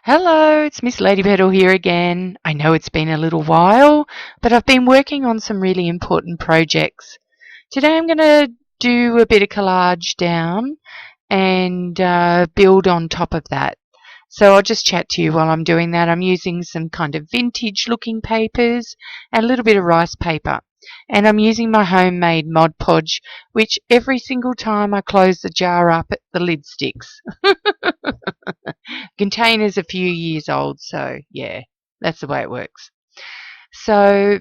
Hello, it's Missladypetal here again. I know it's been a little while, but I've been working on some really important projects. Today I'm going to do a bit of collage down and build on top of that. So I'll just chat to you while I'm doing that. I'm using some kind of vintage looking papers and a little bit of rice paper. And I'm using my homemade Mod Podge, which every single time I close the jar up, the lid sticks. Container's a few years old, so yeah, that's the way it works. So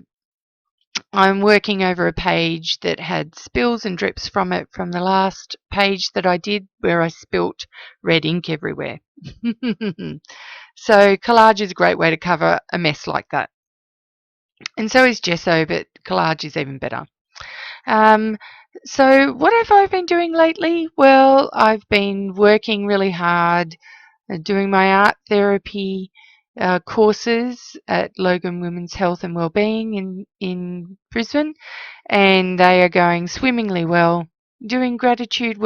I'm working over a page that had spills and drips from it from the last page that I did where I spilt red ink everywhere. So collage is a great way to cover a mess like that. And so is gesso, but collage is even better. So what have I been doing lately? Well, I've been working really hard doing my art therapy courses at Logan Women's Health and Wellbeing in Brisbane, and they are going swimmingly well. Doing gratitude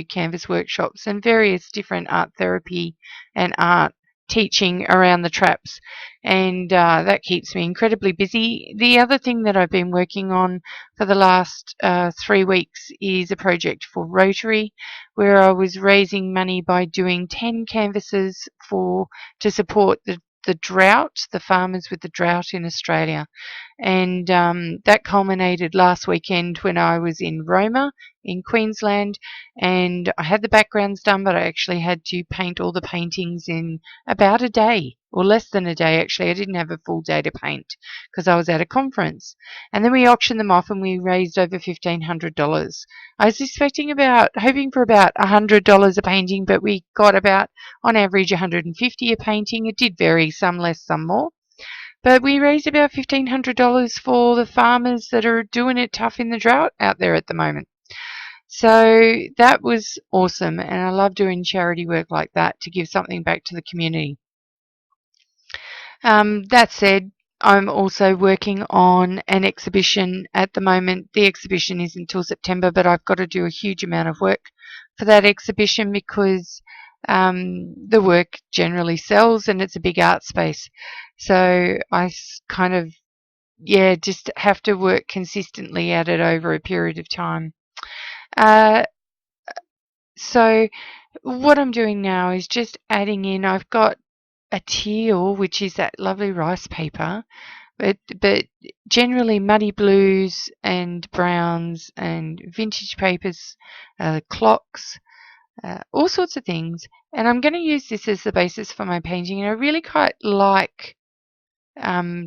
canvas workshops, and various different art therapy and art teaching around the traps, and that keeps me incredibly busy. The other thing that I've been working on for the last 3 weeks is a project for Rotary, where I was raising money by doing 10 canvases to support the drought, the farmers with the drought in Australia. And that culminated last weekend when I was in Roma in Queensland, and I had the backgrounds done, but I actually had to paint all the paintings in about a day, or less than a day actually. I didn't have a full day to paint because I was at a conference. And then we auctioned them off and we raised over $1,500. I was hoping for about $100 a painting, but we got about, on average, $150 a painting. It did vary, some less, some more. But we raised about $1,500 for the farmers that are doing it tough in the drought out there at the moment. So that was awesome, and I love doing charity work like that to give something back to the community. That said, I'm also working on an exhibition at the moment. The exhibition is until September, but I've got to do a huge amount of work for that exhibition because the work generally sells and it's a big art space. So I kind of, just have to work consistently at it over a period of time. So what I'm doing now is just adding in, I've got a teal, which is that lovely rice paper, but generally muddy blues and browns and vintage papers, clocks, all sorts of things. And I'm going to use this as the basis for my painting, and I really quite like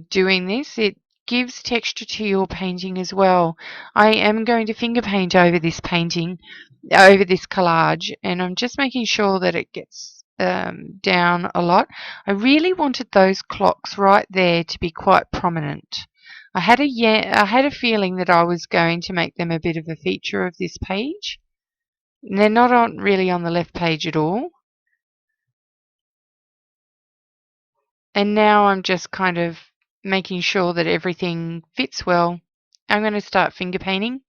doing this. It gives texture to your painting as well. I am going to finger paint over this collage, and I'm just making sure that it gets down a lot. I really wanted those clocks right there to be quite prominent. I had a feeling that I was going to make them a bit of a feature of this page. They're not really on the left page at all. And now I'm just kind of making sure that everything fits well. I'm going to start finger painting.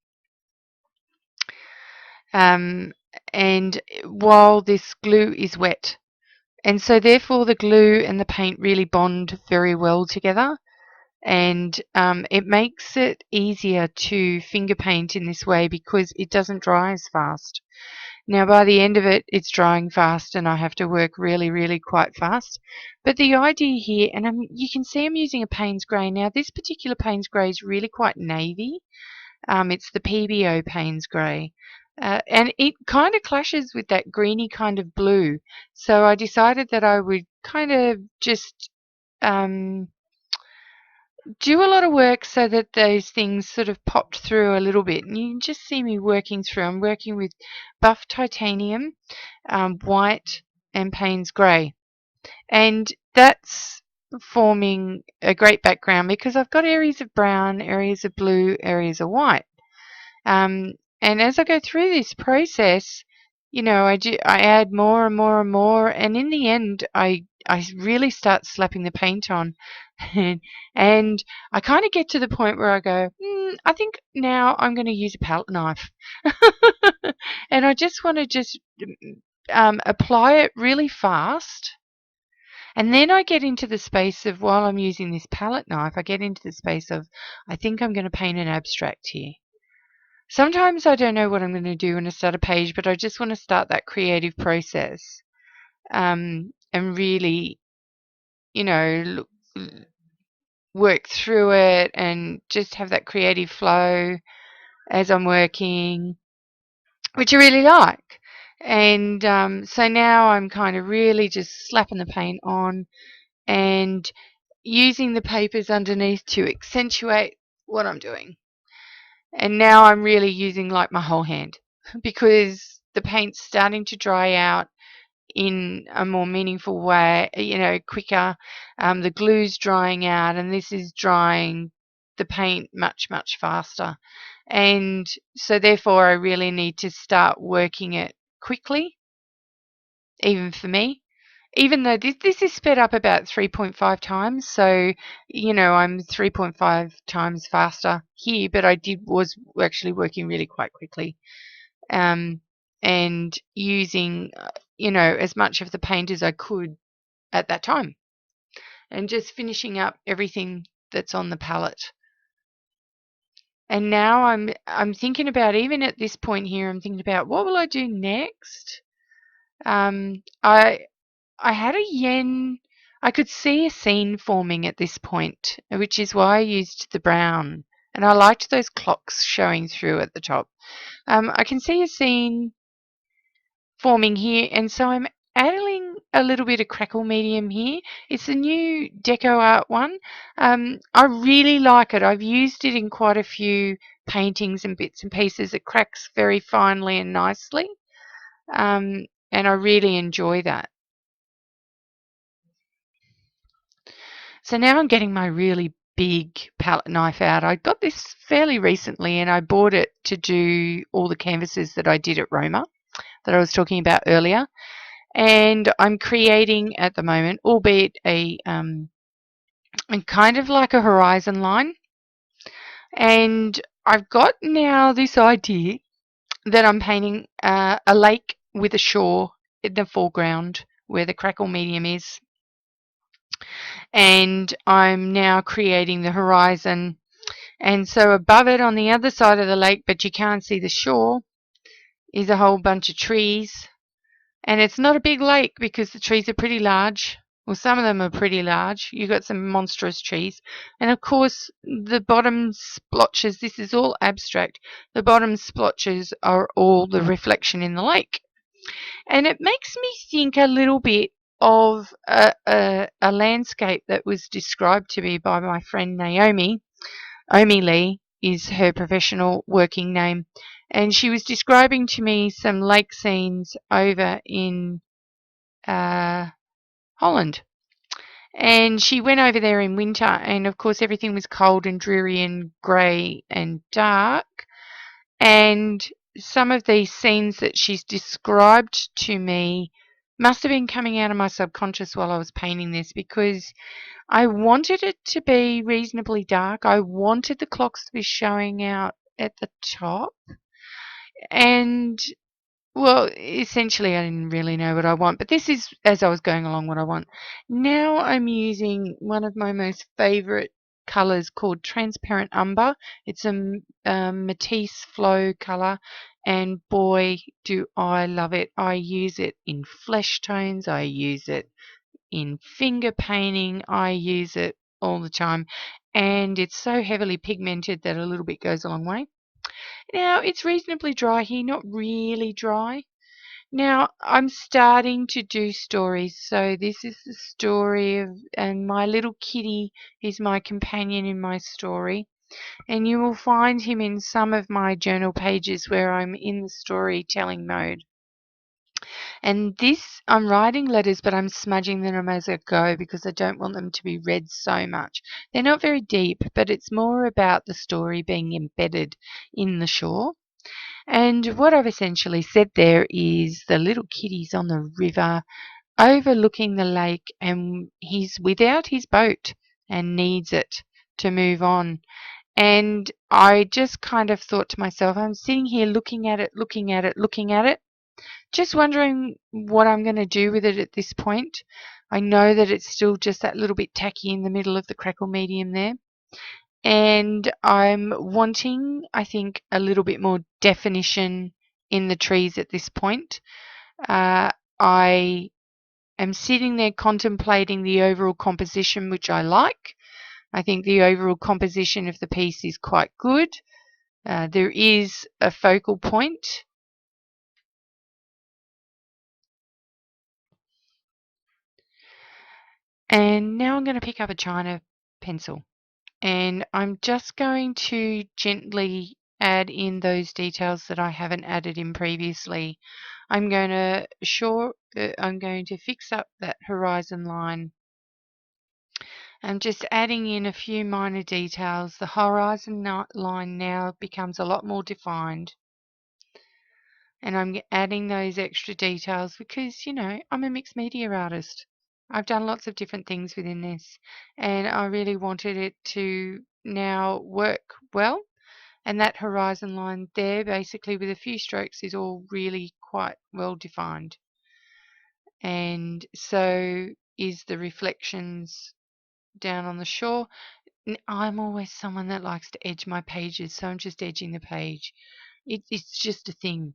And while this glue is wet. And so therefore the glue and the paint really bond very well together. And it makes it easier to finger paint in this way because it doesn't dry as fast. Now by the end of it, it's drying fast and I have to work really, really quite fast. But the idea here, and you can see I'm using a Payne's Grey. Now this particular Payne's Grey is really quite navy. It's the PBO Payne's Grey. And it kind of clashes with that greeny kind of blue. So I decided that I would kind of just do a lot of work so that those things sort of popped through a little bit. And you can just see me working through. I'm working with buff titanium, white, and Payne's Grey. And that's forming a great background because I've got areas of brown, areas of blue, areas of white. And as I go through this process, I add more and more and more, and in the end, I really start slapping the paint on, and I kind of get to the point where I go, I think now I'm going to use a palette knife, and I just want to apply it really fast And then I get into the space of, while I'm using this palette knife, I get into the space of, I think I'm going to paint an abstract here. Sometimes I don't know what I'm going to do when I start a page, but I just want to start that creative process, and really, work through it and just have that creative flow as I'm working, which I really like. And so now I'm kind of really just slapping the paint on and using the papers underneath to accentuate what I'm doing. And now I'm really using like my whole hand because the paint's starting to dry out in a more meaningful way, quicker. The glue's drying out, and this is drying the paint much, much faster. And so therefore I really need to start working it quickly, even for me. Even though this is sped up about 3.5 times, so I'm 3.5 times faster here, but was actually working really quite quickly, and using as much of the paint as I could at that time, and just finishing up everything that's on the palette. And now I'm thinking about, even at this point here, I'm thinking about what will I do next. I had a yen. I could see a scene forming at this point, which is why I used the brown. And I liked those clocks showing through at the top. I can see a scene forming here, and so I'm adding a little bit of crackle medium here. It's a new Deco Art one. I really like it. I've used it in quite a few paintings and bits and pieces. It cracks very finely and nicely, and I really enjoy that. So now I'm getting my really big palette knife out. I got this fairly recently, and I bought it to do all the canvases that I did at Roma that I was talking about earlier. And I'm creating at the moment, albeit a kind of like a horizon line. And I've got now this idea that I'm painting a lake with a shore in the foreground where the crackle medium is. And I'm now creating the horizon. And so above it on the other side of the lake, but you can't see the shore, is a whole bunch of trees. And it's not a big lake because the trees are pretty large. Well, some of them are pretty large. You've got some monstrous trees. And of course, the bottom splotches, this is all abstract, the bottom splotches are all the reflection in the lake. And it makes me think a little bit of a landscape that was described to me by my friend Naomi. Omi Lee is her professional working name. And she was describing to me some lake scenes over in Holland. And she went over there in winter, and of course everything was cold and dreary and grey and dark. And some of these scenes that she's described to me must have been coming out of my subconscious while I was painting this, because I wanted it to be reasonably dark. I wanted the clocks to be showing out at the top. And well, essentially I didn't really know what I want, but this is, as I was going along, what I want. Now I'm using one of my most favourite colours called Transparent Umber. It's a Matisse Flow colour, and boy, do I love it. I use it in flesh tones, I use it in finger painting, I use it all the time, and it's so heavily pigmented that a little bit goes a long way. Now, it's reasonably dry here, not really dry. Now, I'm starting to do stories. So this is the story of, and my little kitty is my companion in my story. And you will find him in some of my journal pages where I'm in the storytelling mode. And this, I'm writing letters, but I'm smudging them as I go because I don't want them to be read so much. They're not very deep, but it's more about the story being embedded in the shore. And what I've essentially said there is the little kitty's on the river overlooking the lake, and he's without his boat and needs it to move on. And I just kind of thought to myself, I'm sitting here looking at it, just wondering what I'm going to do with it at this point. I know that it's still just that little bit tacky in the middle of the crackle medium there. And I'm wanting, I think, a little bit more definition in the trees at this point. I am sitting there contemplating the overall composition, which I like. I think the overall composition of the piece is quite good. There is a focal point. And now I'm going to pick up a China pencil. And I'm just going to gently add in those details that I haven't added in previously. I'm going to fix up that horizon line. I'm just adding in a few minor details. The horizon line now becomes a lot more defined. And I'm adding those extra details because, you know, I'm a mixed media artist. I've done lots of different things within this, and I really wanted it to now work well. And that horizon line there, basically with a few strokes, is all really quite well defined. And so is the reflections down on the shore. I'm always someone that likes to edge my pages, so I'm just edging the page. It's just a thing.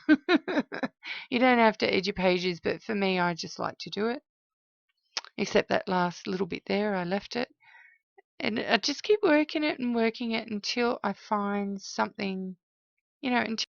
You don't have to edge your pages, but for me, I just like to do it. Except that last little bit there, I left it. And I just keep working it and working it until I find something, you know, until